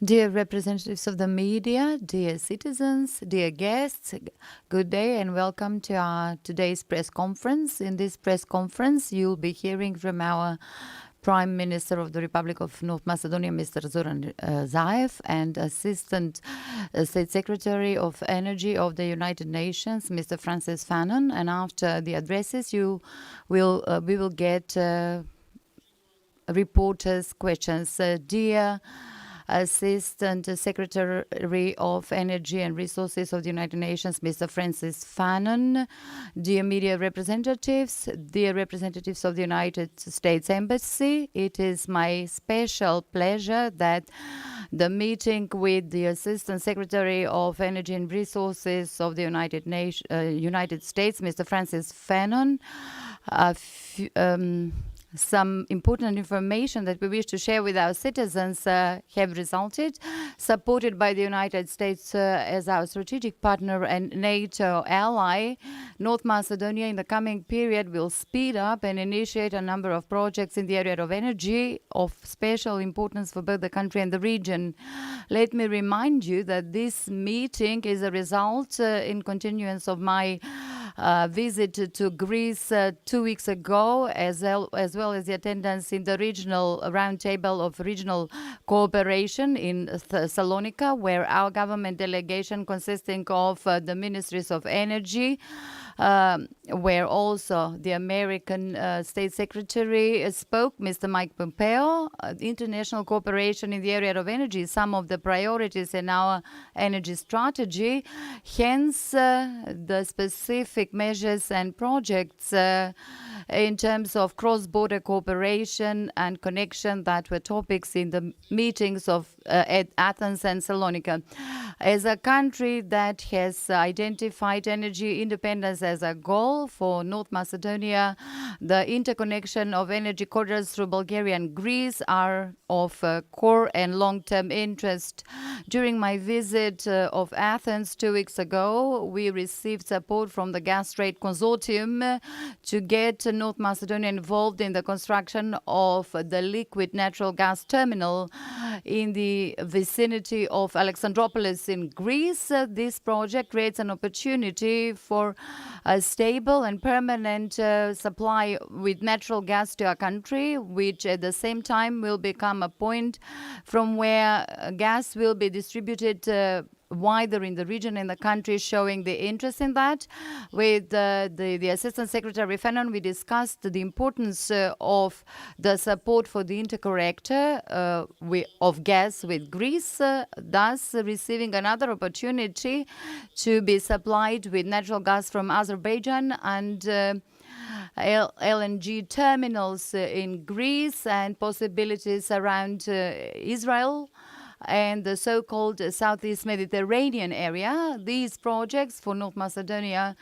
Dear representatives of the media, dear citizens, dear guests, good day and welcome to our today's press conference. In this press conference, you'll be hearing from our Prime Minister of the Republic of North Macedonia, Mr. Zaev, and Assistant State Secretary of Energy of the United Nations, Mr. Fannon. And after the addresses, we will get reporters' questions. Dear Assistant Secretary of Energy and Resources of the United Nations, Mr. Fannon, dear media representatives, dear representatives of the United States Embassy, it is my special pleasure that the meeting with the Assistant Secretary of Energy and Resources of the United States, Mr. Fannon, some important information that we wish to share with our citizens have resulted, supported by the United States as our strategic partner and NATO ally. North Macedonia in the coming period will speed up and initiate a number of projects in the area of energy of special importance for both the country and the region. Let me remind you that this meeting is a result in continuance of my visit to Greece 2 weeks ago, as well as the attendance in the regional roundtable of regional cooperation in Thessalonica, where our government delegation consisting of the ministries of energy, where also the American State Secretary spoke, Mr. Mike Pompeo. International cooperation in the area of energy is some of the priorities in our energy strategy. Hence, the specific measures and projects in terms of cross-border cooperation and connection that were topics in the meetings of at Athens and Salonika. As a country that has identified energy independence as a goal for North Macedonia, the interconnection of energy corridors through Bulgaria and Greece are of core and long-term interest. During my visit of Athens 2 weeks ago, we received support from the Gas Trade Consortium to get North Macedonia involved in the construction of the liquid natural gas terminal in the vicinity of Alexandroupolis in Greece. This project creates an opportunity for a stable and permanent supply with natural gas to our country, which at the same time will become a point from where gas will be distributed wider in the region and the country, showing the interest in that. With the Assistant Secretary Fannon, we discussed the importance of the support for the interconnector of gas with Greece, thus receiving another opportunity to be supplied with natural gas from Azerbaijan and LNG terminals in Greece and possibilities around Israel and the so-called Southeast Mediterranean area. These projects for North Macedonia,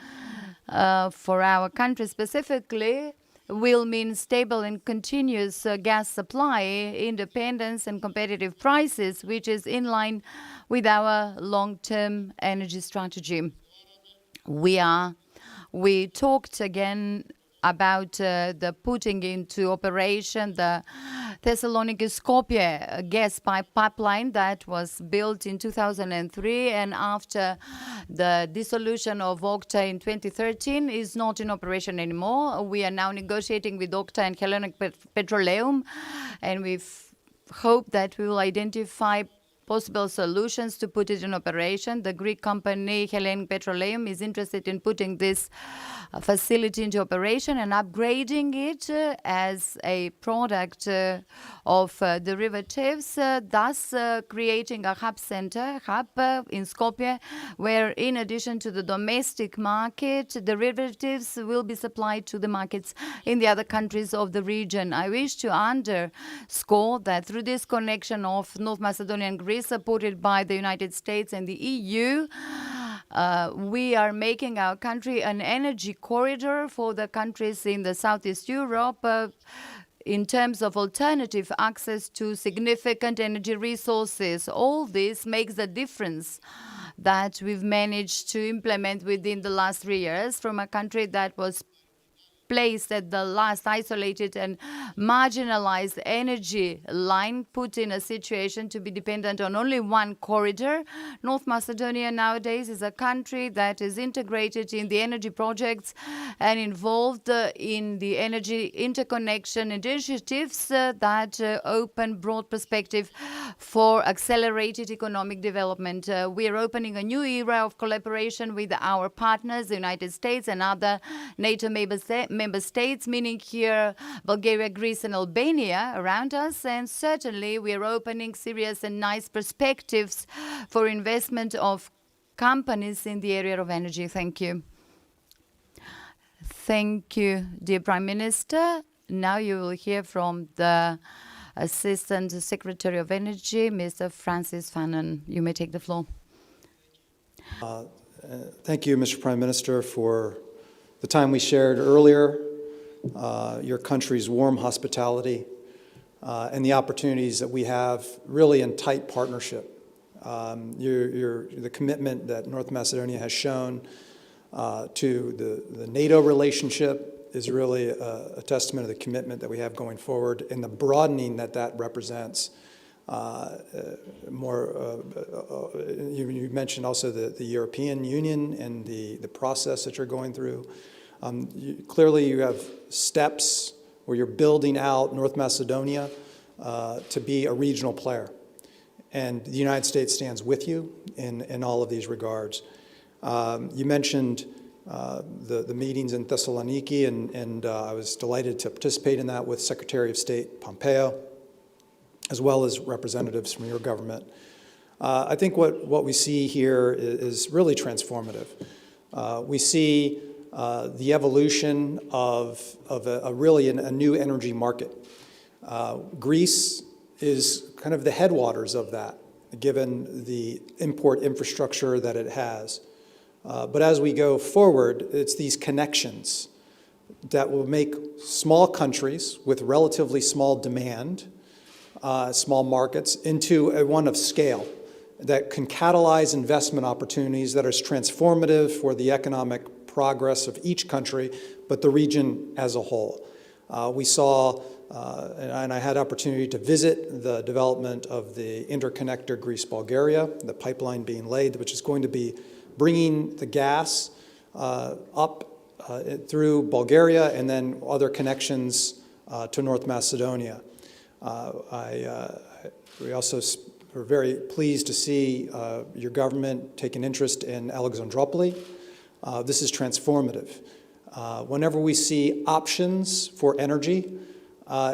for our country specifically, will mean stable and continuous gas supply, independence and competitive prices, which is in line with our long-term energy strategy. We talked again about the putting into operation the Thessaloniki-Skopje gas pipeline that was built in 2003 and after the dissolution of OKTA in 2013 is not in operation anymore. We are now negotiating with OKTA and Hellenic Petroleum, and we hope that we will identify possible solutions to put it in operation. The Greek company Hellenic Petroleum is interested in putting this facility into operation and upgrading it as a product of derivatives, thus creating a hub in Skopje, where in addition to the domestic market, derivatives will be supplied to the markets in the other countries of the region. I wish to underscore that through this connection of North Macedonia and Greece, supported by the United States and the EU, we are making our country an energy corridor for the countries in the Southeast Europe in terms of alternative access to significant energy resources. All this makes the difference that we've managed to implement within the last 3 years from a country that was placed at the last isolated and marginalized energy line, put in a situation to be dependent on only one corridor. North Macedonia nowadays is a country that is integrated in the energy projects and involved in the energy interconnection initiatives that open broad perspective for accelerated economic development. We are opening a new era of collaboration with our partners, the United States and other NATO member states, meaning here Bulgaria, Greece and Albania around us. And certainly we are opening serious and nice perspectives for investment of companies in the area of energy. Thank you. Thank you, dear Prime Minister. Now you will hear from the Assistant Secretary of Energy, Mr. Francis Fannon. You may take the floor. Thank you, Mr. Prime Minister, for the time we shared earlier, your country's warm hospitality, and the opportunities that we have really in tight partnership. The commitment that North Macedonia has shown to the NATO relationship is really a testament of the commitment that we have going forward and the broadening that that represents. You mentioned also the European Union and the process that you're going through. Clearly you have steps where you're building out North Macedonia to be a regional player. And the United States stands with you in all of these regards. You mentioned the meetings in Thessaloniki, and I was delighted to participate in that with Secretary of State Pompeo, as well as representatives from your government. I think what we see here is really transformative. We see the evolution of really a new energy market. Greece is kind of the headwaters of that, given the import infrastructure that it has. But as we go forward, it's these connections that will make small countries with relatively small demand, small markets, into one of scale that can catalyze investment opportunities that are transformative for the economic progress of each country, but the region as a whole. We saw, and I had opportunity to visit the development of the interconnector Greece-Bulgaria, the pipeline being laid, which is going to be bringing the gas up through Bulgaria and then other connections to North Macedonia. We also are very pleased to see your government take an interest in Alexandroupoli. This is transformative. Whenever we see options for energy,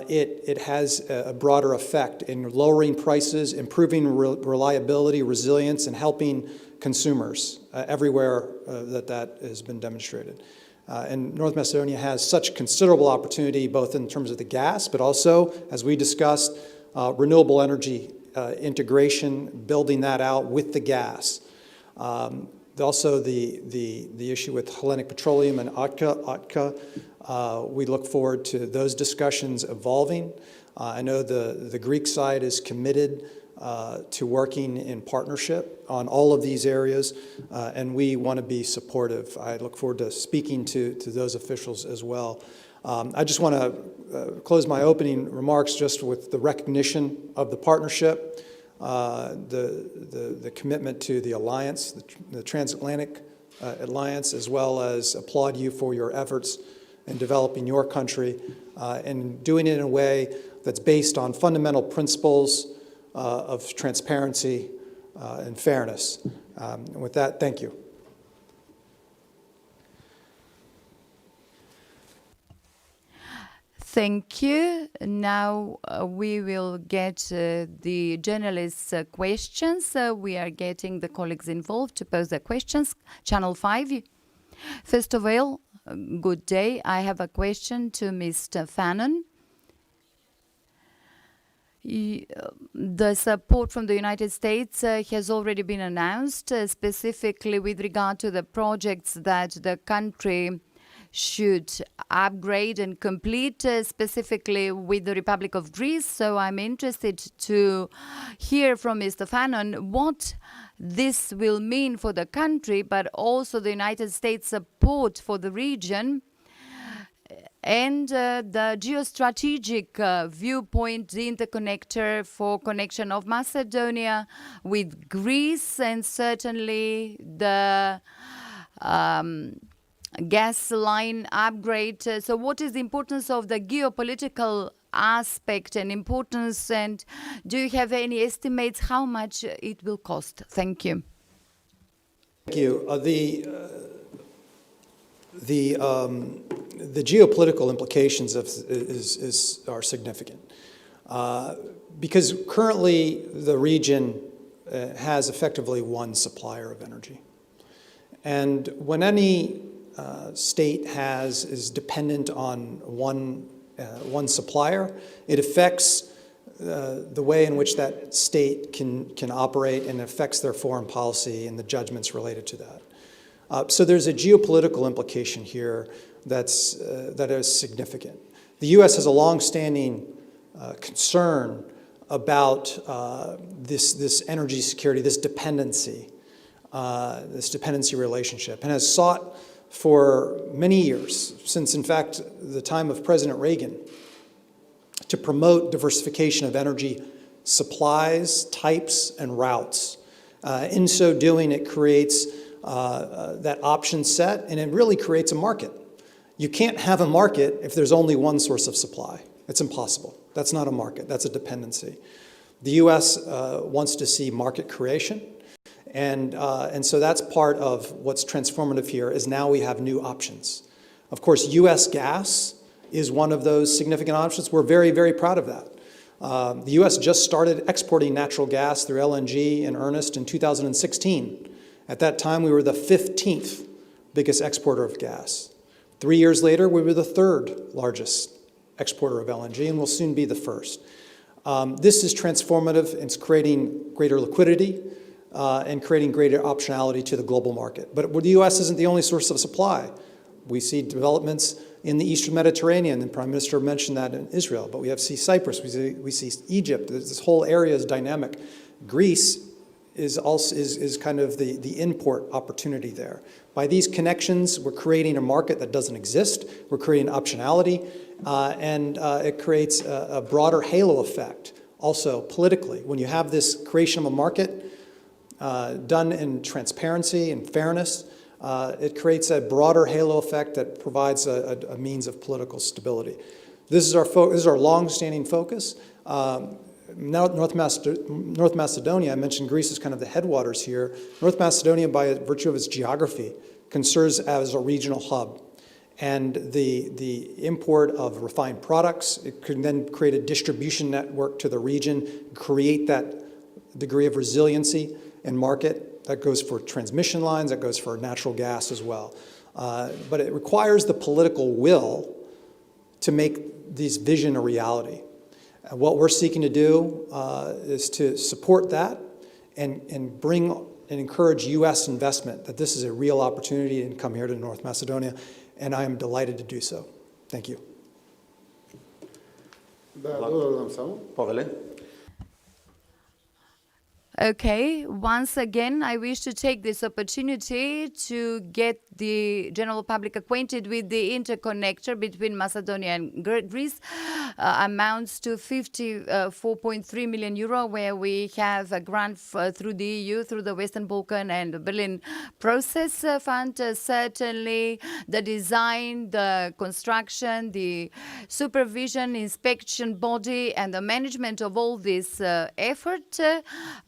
it has a broader effect in lowering prices, improving reliability, resilience, and helping consumers everywhere that has been demonstrated. And North Macedonia has such considerable opportunity, both in terms of the gas, but also, as we discussed, renewable energy integration, building that out with the gas. Also, the issue with Hellenic Petroleum and Atka, we look forward to those discussions evolving. I know the Greek side is committed to working in partnership on all of these areas, and we want to be supportive. I look forward to speaking to those officials as well. I just want to close my opening remarks just with the recognition of the partnership, the commitment to the alliance, the transatlantic alliance, as well as applaud you for your efforts in developing your country and doing it in a way that's based on fundamental principles of transparency and fairness. And with that, thank you. Thank you. Now we will get the journalists' questions. We are getting the colleagues involved to pose their questions. Channel 5. First of all, good day. I have a question to Mr. Fannon. The support from the United States has already been announced, specifically with regard to the projects that the country should upgrade and complete, specifically with the Republic of Greece. So I'm interested to hear from Mr. Fannon what this will mean for the country, but also the United States support for the region, and the geostrategic viewpoint, the interconnector for connection of Macedonia with Greece, and certainly the gas line upgrade. So what is the importance of the geopolitical aspect and importance, and do you have any estimates how much it will cost? Thank you. Thank you. The geopolitical implications are significant because currently the region has effectively one supplier of energy, and when any state is dependent on one supplier, it affects the way in which that state can operate, and affects their foreign policy and the judgments related to that. So there's a geopolitical implication here that is significant. The U.S. has a long-standing concern about this energy security, this dependency relationship, and has sought for many years, since in fact the time of President Reagan, to promote diversification of energy supplies, types, and routes. In so doing, it creates that option set, and it really creates a market. You can't have a market if there's only one source of supply. It's impossible. That's not a market, that's a dependency. The U.S. wants to see market creation, and so that's part of what's transformative here, is now we have new options. Of course, U.S. gas is one of those significant options. We're very, very proud of that. The U.S. just started exporting natural gas through LNG in earnest in 2016. At that time, we were the 15th biggest exporter of gas. 3 years later, we were the third largest exporter of LNG, and will soon be the first. This is transformative. It's creating greater liquidity and creating greater optionality to the global market. But the U.S. isn't the only source of supply. We see developments in the Eastern Mediterranean, and the Prime Minister mentioned that in Israel, but we see Cyprus, we see Egypt. This whole area is dynamic. Greece is kind of the import opportunity there. By these connections, we're creating a market that doesn't exist. We're creating optionality, and it creates a broader halo effect. Also, politically, when you have this creation of a market done in transparency and fairness, it creates a broader halo effect that provides a means of political stability. This is our long-standing focus. Now, North Macedonia, I mentioned Greece is kind of the headwaters here. North Macedonia, by virtue of its geography, can serve as a regional hub. And the import of refined products, it could then create a distribution network to the region, create that degree of resiliency and market. That goes for transmission lines, that goes for natural gas as well. But it requires the political will to make this vision a reality. What we're seeking to do is to support that and bring and encourage U.S. investment, that this is a real opportunity and come here to North Macedonia, and I am delighted to do so. Thank you. Okay, once again, I wish to take this opportunity to get the general public acquainted with the interconnector between Macedonia and Greece. Amounts to 54.3 million euro, where we have a grant through the EU, through the Western Balkan and the Berlin Process Fund. Certainly the design, the construction, the supervision, inspection body, and the management of all this effort.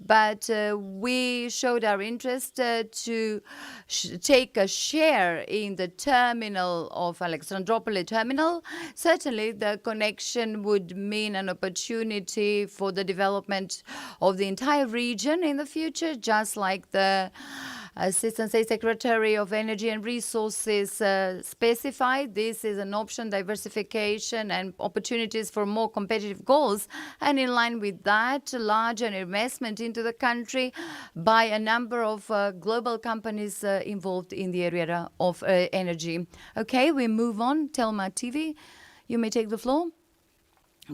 But we showed our interest to take a share in the terminal of Alexandroupoli terminal. Certainly the connection would mean an opportunity for the development of the entire region in the future, just like the Assistant State Secretary of Energy and Resources specified. This is an option, diversification and opportunities for more competitive goals. And in line with that, larger investment into the country by a number of global companies involved in the area of energy. Okay, we move on. Telma TV, you may take the floor.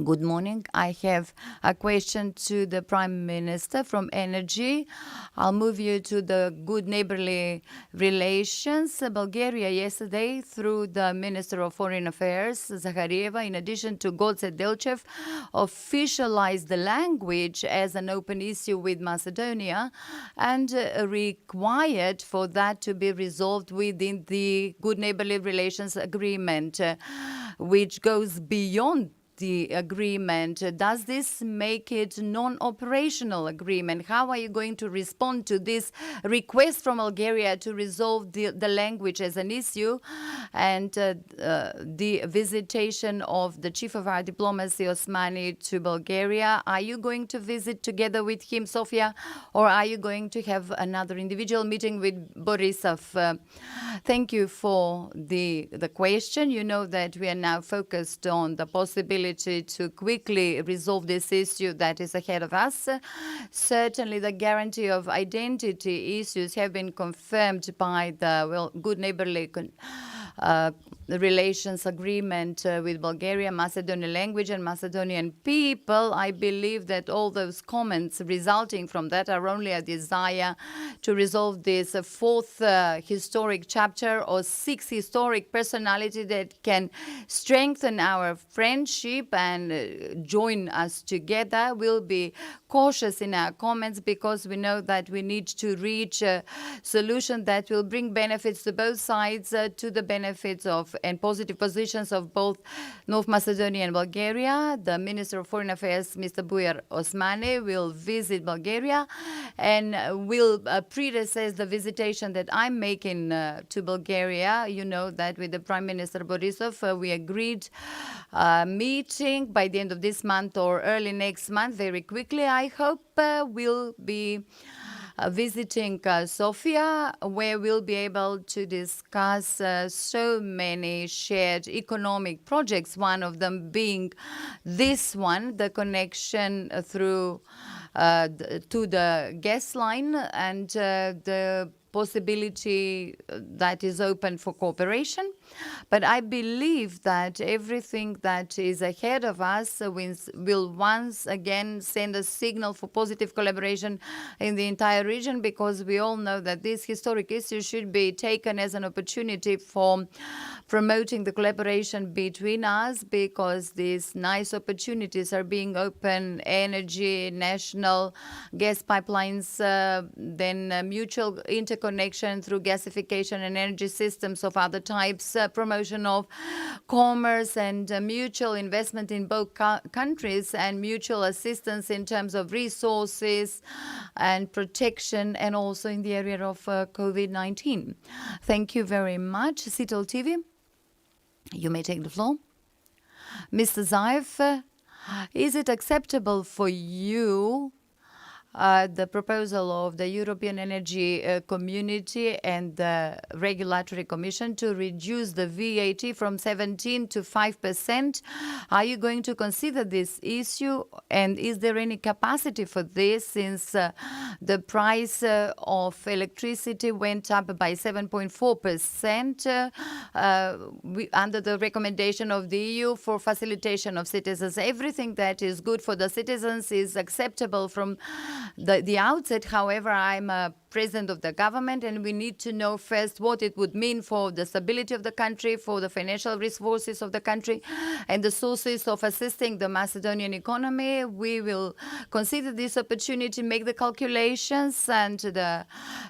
Good morning. I have a question to the Prime Minister from Energy. I'll move you to the good neighborly relations. Bulgaria yesterday, through the Minister of Foreign Affairs, Zaev, in addition to Godse Delchev, officialized the language as an open issue with Macedonia and required for that to be resolved within the good neighborly relations agreement, which goes beyond the agreement. Does this make it non-operational agreement? How are you going to respond to this request from Bulgaria to resolve the language as an issue, and the visitation of the chief of our diplomacy, Osmani, to Bulgaria? Are you going to visit together with him, Sofia, or are you going to have another individual meeting with Borisov? Thank you for the question. You know that we are now focused on the possibility to quickly resolve this issue that is ahead of us. Certainly the guarantee of identity issues have been confirmed by the good neighborly relations agreement with Bulgaria, Macedonian language and Macedonian people. I believe that all those comments resulting from that are only a desire to resolve this fourth historic chapter or sixth historic personality that can strengthen our friendship and join us together. We'll be cautious in our comments because we know that we need to reach a solution that will bring benefits to both sides, to the benefits of and positive positions of both North Macedonia and Bulgaria. The Minister of Foreign Affairs, Mr. Bujar Osmani, will visit Bulgaria and will predecess the visitation that I'm making to Bulgaria. You know that with the Prime Minister Borisov, we agreed a meeting by the end of this month or early next month, very quickly, I hope. We'll be visiting Sofia, where we'll be able to discuss so many shared economic projects, one of them being this one, the connection through to the gas line, and the possibility that is open for cooperation. But I believe that everything that is ahead of us will once again send a signal for positive collaboration in the entire region, because we all know that this historic issue should be taken as an opportunity for promoting the collaboration between us, because these nice opportunities are being open: energy, national gas pipelines, then mutual interconnection through gasification and energy systems of other types, promotion of commerce and mutual investment in both countries, and mutual assistance in terms of resources and protection, and also in the area of COVID-19. Thank you very much. Citel TV, you may take the floor. Mr. Zaev, is it acceptable for you the proposal of the European Energy Community and the Regulatory Commission to reduce the VAT from 17% to 5%? Are you going to consider this issue? And is there any capacity for this, since the price of electricity went up by 7.4% under the recommendation of the EU for facilitation of citizens? Everything that is good for the citizens is acceptable from the outset. However, I'm a president of the government, and we need to know first what it would mean for the stability of the country, for the financial resources of the country, and the sources of assisting the Macedonian economy. We will consider this opportunity, make the calculations, and the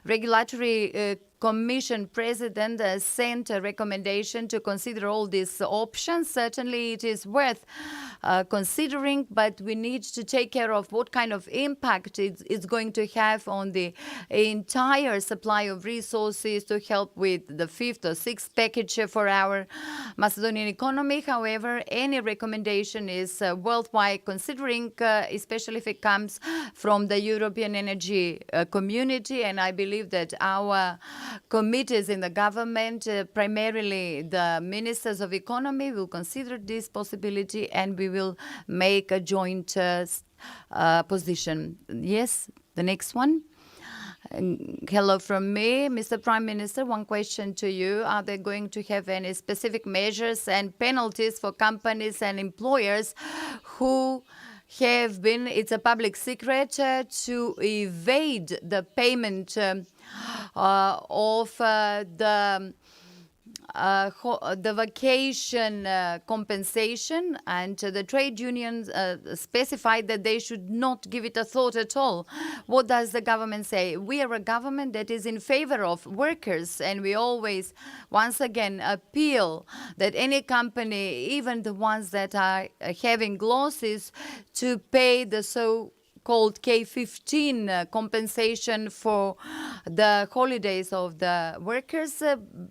regulatory Commission President sent a recommendation to consider all these options. Certainly it is worth considering, but we need to take care of what kind of impact it's going to have on the entire supply of resources to help with the fifth or sixth package for our Macedonian economy. However, any recommendation is worthwhile considering, especially if it comes from the European Energy Community, and I believe that our committees in the government, primarily the ministers of economy, will consider this possibility, and we will make a joint position. Yes, the next one. Hello from me. Mr. Prime Minister, one question to you. Are they going to have any specific measures and penalties for companies and employers who have been, it's a public secret, to evade the payment of the vacation compensation, and the trade unions specified that they should not give it a thought at all. What does the government say? We are a government that is in favor of workers, and we always, once again, appeal that any company, even the ones that are having losses, to pay the called K-15 compensation for the holidays of the workers,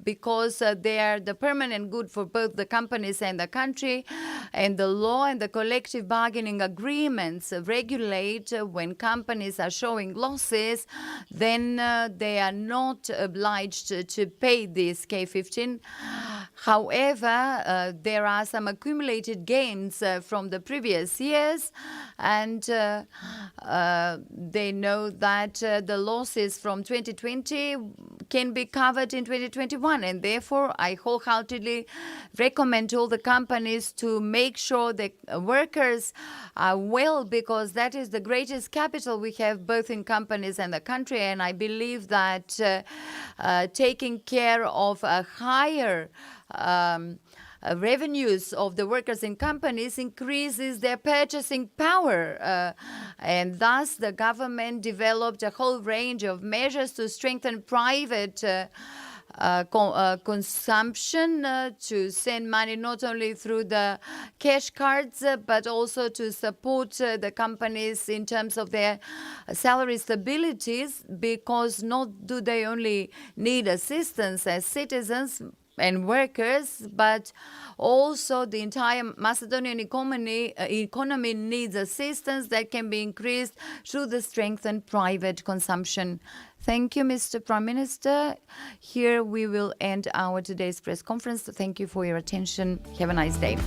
because they are the permanent good for both the companies and the country, and the law and the collective bargaining agreements regulate when companies are showing losses, then they are not obliged to pay this K-15. However, there are some accumulated gains from the previous years, and they know that the losses from 2020 can be covered in 2021, and therefore I wholeheartedly recommend to all the companies to make sure that workers are well, because that is the greatest capital we have both in companies and the country, and I believe that taking care of a higher revenues of the workers in companies increases their purchasing power. And thus the government developed a whole range of measures to strengthen private consumption, to send money not only through the cash cards, but also to support the companies in terms of their salary stabilities, because not do they only need assistance as citizens and workers, but also the entire Macedonian economy needs assistance that can be increased through the strengthened private consumption. Thank you, Mr. Prime Minister. Here we will end our today's press conference. Thank you for your attention. Have a nice day.